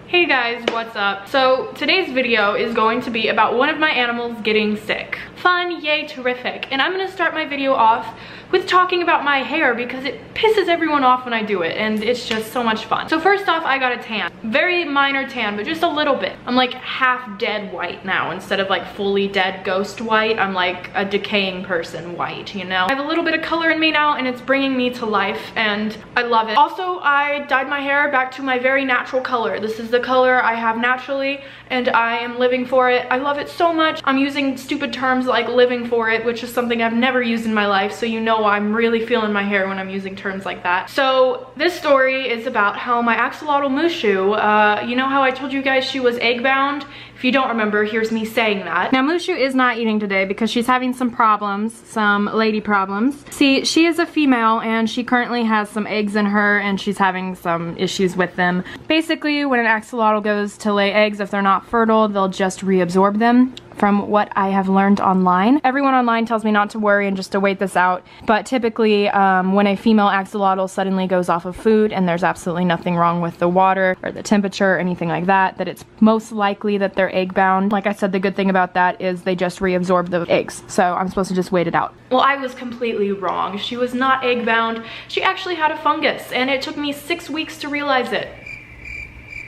Hey guys, what's up? So today's video is going to be about one of my animals getting sick. Fun, yay, terrific. And I'm gonna start my video off with talking about my hair because it pisses everyone off when I do it and it's just so much fun. So first off, I got a tan. Very minor tan, but just a little bit. I'm like half dead white now instead of like fully dead ghost white. I'm like a decaying person white, you know? I have a little bit of color in me now and it's bringing me to life and I love it. Also, I dyed my hair back to my very natural color. This is the color I have naturally and I am living for it. I love it so much. I'm using stupid terms like living for it, which is something I've never used in my life, so you know I'm really feeling my hair when I'm using terms like that. So this story is about how my axolotl Mushu, you know how I told you guys she was egg bound? If you don't remember, here's me saying that. Now Mushu is not eating today because she's having some problems, some lady problems. See, she is a female and she currently has some eggs in her and she's having some issues with them. Basically, when an axolotl goes to lay eggs, if they're not fertile, they'll just reabsorb them. From what I have learned online. Everyone online tells me not to worry and just to wait this out, but typically when a female axolotl suddenly goes off of food and there's absolutely nothing wrong with the water or the temperature or anything like that, that it's most likely that they're egg bound. Like I said, the good thing about that is they just reabsorb the eggs, so I'm supposed to just wait it out. Well, I was completely wrong. She was not egg bound. She actually had a fungus and it took me 6 weeks to realize it.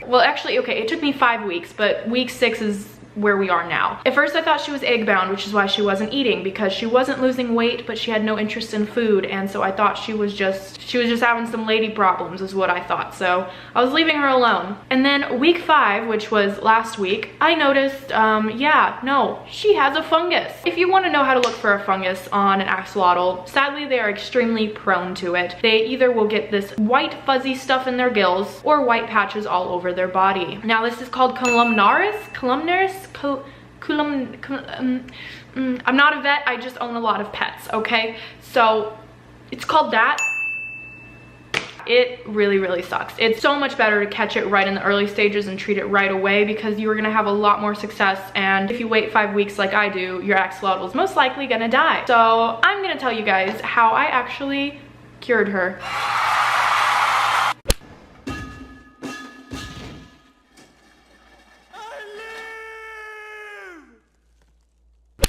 Well, actually, okay, it took me 5 weeks, but week 6 is where we are now. At first I thought she was egg bound, which is why she wasn't eating, because she wasn't losing weight but she had no interest in food, and so I thought she was just having some lady problems is what I thought, so I was leaving her alone. And then week 5, which was last week, I noticed yeah, no, she has a fungus. If you want to know how to look for a fungus on an axolotl, sadly they are extremely prone to it. They either will get this white fuzzy stuff in their gills or white patches all over their body. Now this is called columnaris. I'm not a vet, I just own a lot of pets, okay? So it's called that. It really sucks. It's so much better to catch it right in the early stages and treat it right away because you are gonna have a lot more success, and if you wait 5 weeks like I do, your axolotl is most likely gonna die. So I'm gonna tell you guys how I actually cured her.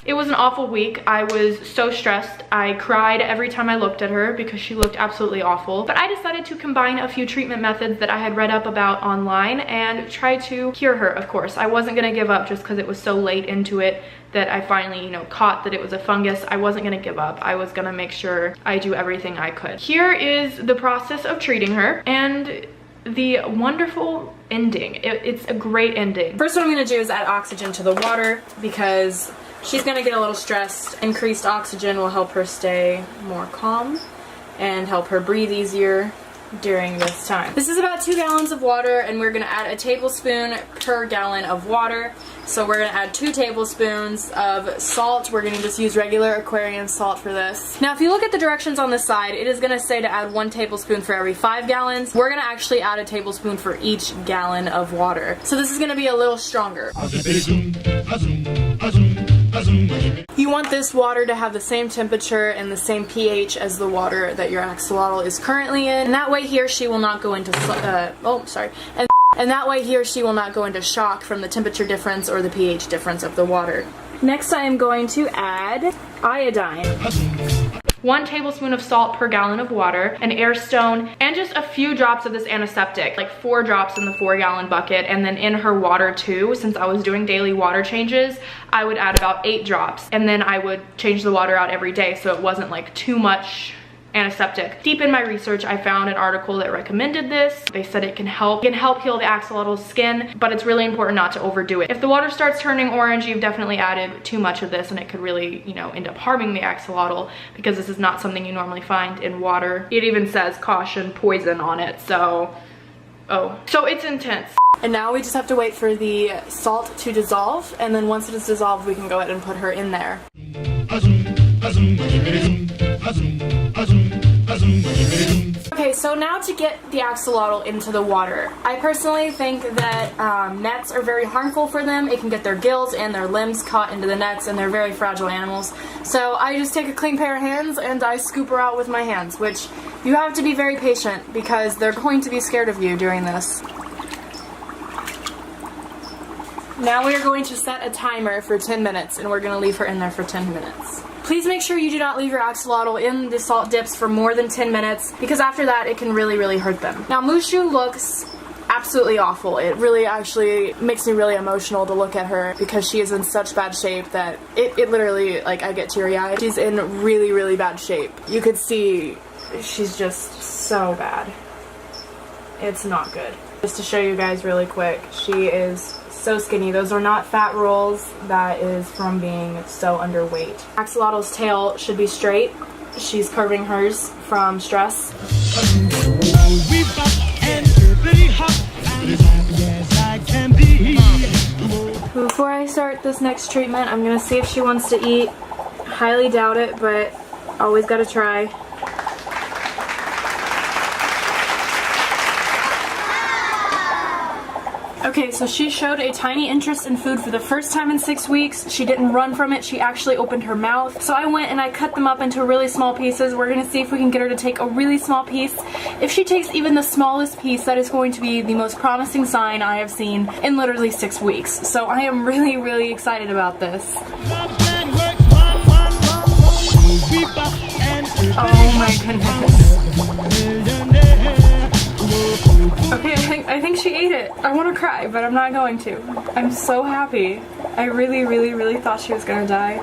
It was an awful week. I was so stressed. I cried every time I looked at her because she looked absolutely awful. But I decided to combine a few treatment methods that I had read up about online and try to cure her, of course. I wasn't gonna give up just because it was so late into it that I finally, you know, caught that it was a fungus. I wasn't gonna give up. I was gonna make sure I do everything I could. Here is the process of treating her and the wonderful ending. It's a great ending. First, what I'm gonna do is add oxygen to the water because she's gonna get a little stressed. Increased oxygen will help her stay more calm and help her breathe easier during this time. This is about 2 gallons of water and we're gonna add a tablespoon per gallon of water. So we're gonna add 2 tablespoons of salt. We're gonna just use regular aquarium salt for this. Now if you look at the directions on the side, it is gonna say to add 1 tablespoon for every 5 gallons. We're gonna actually add a tablespoon for each gallon of water. So this is gonna be a little stronger. You want this water to have the same temperature and the same pH as the water that your axolotl is currently in, and that way he or she will not go into and that way he or she will not go into shock from the temperature difference or the pH difference of the water. Next I am going to add iodine. 1 tablespoon of salt per gallon of water, an air stone, and just a few drops of this antiseptic, like 4 drops in the 4-gallon bucket, and then in her water too. Since I was doing daily water changes, I would add about 8 drops, and then I would change the water out every day so it wasn't like too much antiseptic. Deep in my research, I found an article that recommended this. They said it can help heal the axolotl's skin, but it's really important not to overdo it. If the water starts turning orange, you've definitely added too much of this and it could really, you know, end up harming the axolotl because this is not something you normally find in water. It even says caution poison on it, so so it's intense. And now we just have to wait for the salt to dissolve, and then once it is dissolved, we can go ahead and put her in there. Okay, so now to get the axolotl into the water. I personally think that nets are very harmful for them. It can get their gills and their limbs caught into the nets, and they're very fragile animals. So I just take a clean pair of hands and I scoop her out with my hands, which you have to be very patient because they're going to be scared of you during this. Now we are going to set a timer for 10 minutes and we're going to leave her in there for 10 minutes. Please make sure you do not leave your axolotl in the salt dips for more than 10 minutes because after that it can really hurt them. Now Mushu looks absolutely awful. It really actually makes me really emotional to look at her because she is in such bad shape that it literally, like, I get teary-eyed. She's in really bad shape. You could see she's just so bad. It's not good. Just to show you guys really quick, she is so skinny. Those are not fat rolls. That is from being so underweight. Axolotl's tail should be straight. She's curving hers from stress. Before I start this next treatment, I'm gonna see if she wants to eat. Highly doubt it, but always gotta try. Okay, so she showed a tiny interest in food for the first time in 6 weeks. She didn't run from it, she actually opened her mouth. So I went and I cut them up into really small pieces. We're gonna see if we can get her to take a really small piece. If she takes even the smallest piece, that is going to be the most promising sign I have seen in literally 6 weeks. So I am really excited about this. Oh my goodness. Okay, I think she ate it. I want to cry, but I'm not going to. I'm so happy. I really thought she was gonna die.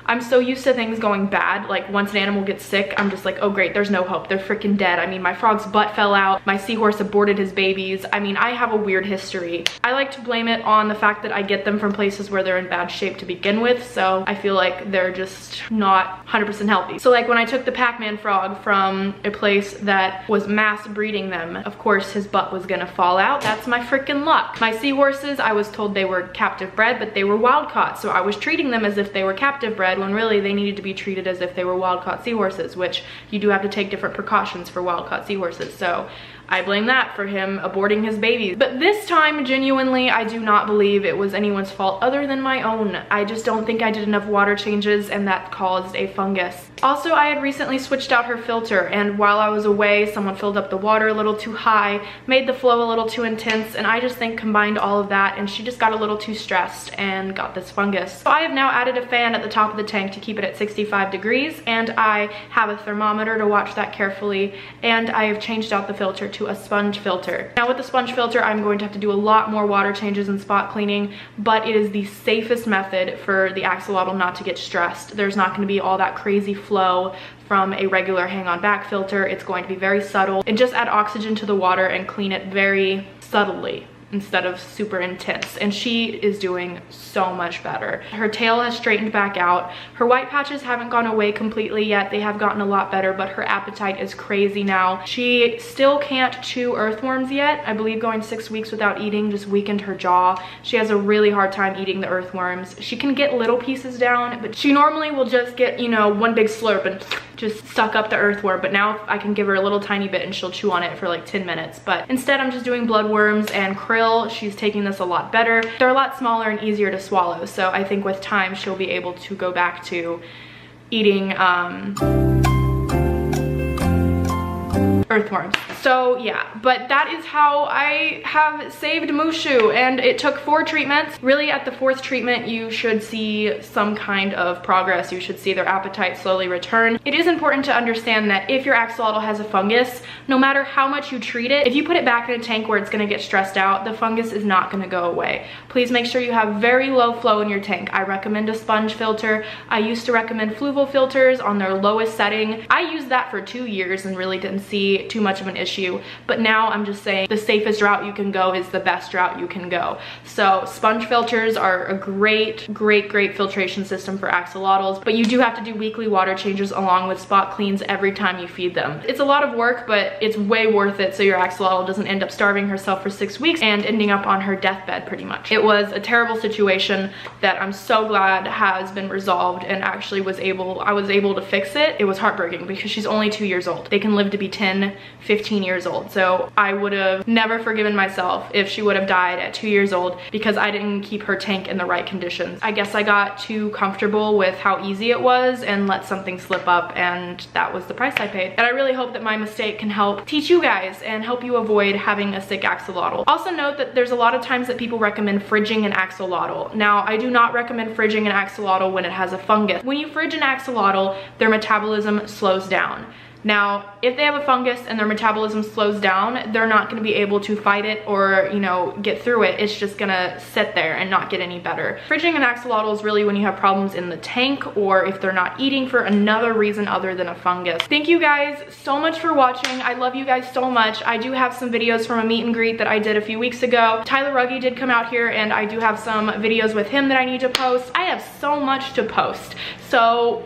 I'm so used to things going bad. Like, once an animal gets sick, I'm just like, oh great, there's no hope. They're freaking dead. I mean, my frog's butt fell out. My seahorse aborted his babies. I mean, I have a weird history. I like to blame it on the fact that I get them from places where they're in bad shape to begin with, so I feel like they're just not 100% healthy. So like when I took the Pac-Man frog from a place that was mass breeding them, of course his butt was gonna fall out. That's my freaking luck. My seahorses, I was told they were captive bred, but they were wild caught, so I was treating them as if they were captive bred when really they needed to be treated as if they were wild-caught seahorses, which you do have to take different precautions for wild-caught seahorses. So I blame that for him aborting his babies. But this time, genuinely, I do not believe it was anyone's fault other than my own. I just don't think I did enough water changes and that caused a fungus. Also, I had recently switched out her filter, and while I was away, someone filled up the water a little too high, made the flow a little too intense, and I just think combined all of that, and she just got a little too stressed and got this fungus. So I have now added a fan at the top of the tank to keep it at 65 degrees, and I have a thermometer to watch that carefully, and I have changed out the filter to a sponge filter. Now with the sponge filter, I'm going to have to do a lot more water changes and spot cleaning, but it is the safest method for the axolotl not to get stressed. There's not going to be all that crazy flow from a regular hang-on back filter. It's going to be very subtle, and just add oxygen to the water and clean it very subtly instead of super intense, and she is doing so much better. Her tail has straightened back out. Her white patches haven't gone away completely yet. They have gotten a lot better, but her appetite is crazy now. She still can't chew earthworms yet. I believe going 6 weeks without eating just weakened her jaw. She has a really hard time eating the earthworms. She can get little pieces down, but she normally will just get, you know, one big slurp and just suck up the earthworm, but now I can give her a little tiny bit and she'll chew on it for like 10 minutes. But instead I'm just doing bloodworms and krill. She's taking this a lot better. They're a lot smaller and easier to swallow, so I think with time she'll be able to go back to eating earthworms. So yeah, but that is how I have saved Mushu, and it took 4 treatments. Really, at the 4th treatment, you should see some kind of progress. You should see their appetite slowly return. It is important to understand that if your axolotl has a fungus, no matter how much you treat it, if you put it back in a tank where it's gonna get stressed out, the fungus is not gonna go away. Please make sure you have very low flow in your tank. I recommend a sponge filter. I used to recommend fluval filters on their lowest setting. I used that for 2 years and really didn't see too much of an issue, but now I'm just saying the safest route you can go is the best route you can go. So sponge filters are a great filtration system for axolotls, but you do have to do weekly water changes along with spot cleans every time you feed them. It's a lot of work, but it's way worth it so your axolotl doesn't end up starving herself for 6 weeks and ending up on her deathbed pretty much. It was a terrible situation that I'm so glad has been resolved, and actually I was able to fix it. It was heartbreaking because she's only 2 years old. They can live to be 10, 15 15 years old. So I would have never forgiven myself if she would have died at 2 years old because I didn't keep her tank in the right conditions. I guess I got too comfortable with how easy it was and let something slip up, and that was the price I paid. And I really hope that my mistake can help teach you guys and help you avoid having a sick axolotl. Also note that there's a lot of times that people recommend fridging an axolotl. Now, I do not recommend fridging an axolotl when it has a fungus. When you fridge an axolotl, their metabolism slows down. Now, if they have a fungus and their metabolism slows down, they're not gonna be able to fight it or, you know, get through it. It's just gonna sit there and not get any better. Fridging an axolotl is really when you have problems in the tank or if they're not eating for another reason other than a fungus. Thank you guys so much for watching. I love you guys so much. I do have some videos from a meet and greet that I did a few weeks ago. Tyler Ruggie did come out here, and I do have some videos with him that I need to post. I have so much to post. So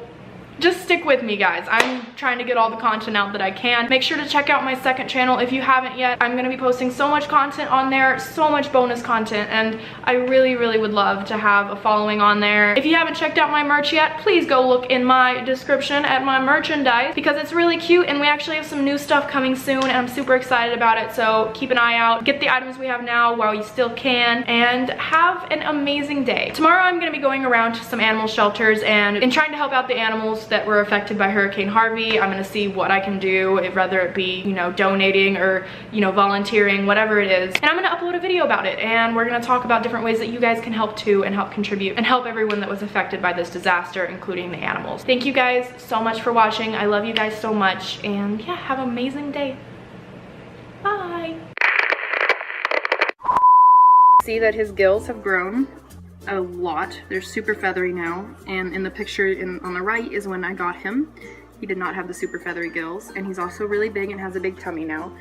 just stick with me, guys. I'm trying to get all the content out that I can. Make sure to check out my second channel if you haven't yet. I'm gonna be posting so much content on there, so much bonus content, and I really, really would love to have a following on there. If you haven't checked out my merch yet, please go look in my description at my merchandise because it's really cute, and we actually have some new stuff coming soon, and I'm super excited about it, so keep an eye out. Get the items we have now while you still can, and have an amazing day. Tomorrow I'm gonna be going around to some animal shelters and trying to help out the animals that were affected by Hurricane Harvey. I'm gonna see what I can do, whether it be, you know, donating or, you know, volunteering, whatever it is. And I'm gonna upload a video about it, and we're gonna talk about different ways that you guys can help too and help contribute and help everyone that was affected by this disaster, including the animals. Thank you guys so much for watching. I love you guys so much, and yeah, have an amazing day. Bye. See that his gills have grown a lot. They're super feathery now, and in the picture on the right is when I got him. He did not have the super feathery gills, and he's also really big and has a big tummy now.